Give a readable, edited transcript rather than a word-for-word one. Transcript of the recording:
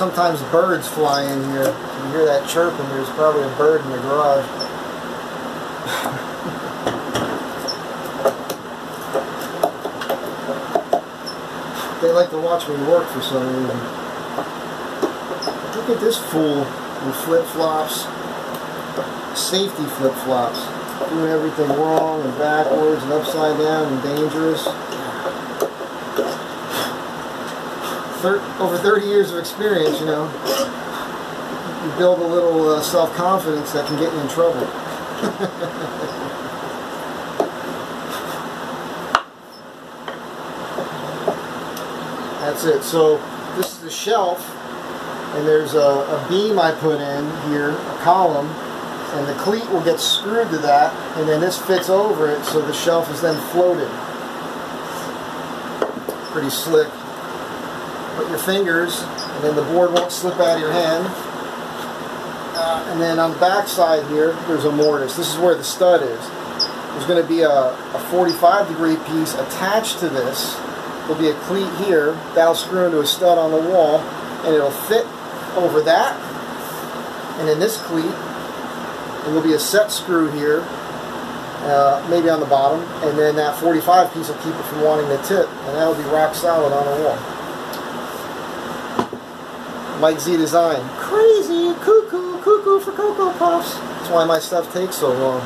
sometimes birds fly in here. You hear that chirping, there's probably a bird in the garage. They like to watch me work for some reason. Look at this fool in flip-flops. Safety flip-flops. Doing everything wrong and backwards and upside down and dangerous. Over 30 years of experience, you know. You build a little self-confidence that can get you in trouble. That's it. So this is the shelf, and there's a beam I put in here, a column, and the cleat will get screwed to that, and then this fits over it, so the shelf is then floated. Pretty slick. Put your fingers, and then the board won't slip out of your hand. And then on the back side here, there's a mortise. This is where the stud is. There's going to be a 45-degree piece attached to this. There'll be a cleat here. That'll screw into a stud on the wall, and it'll fit over that. And then this cleat, and there'll be a set screw here, maybe on the bottom, and then that 45 piece will keep it from wanting to tip, and that'll be rock solid on the wall. Mike Z Design. Crazy, cuckoo, cuckoo for Cocoa Puffs. That's why my stuff takes so long.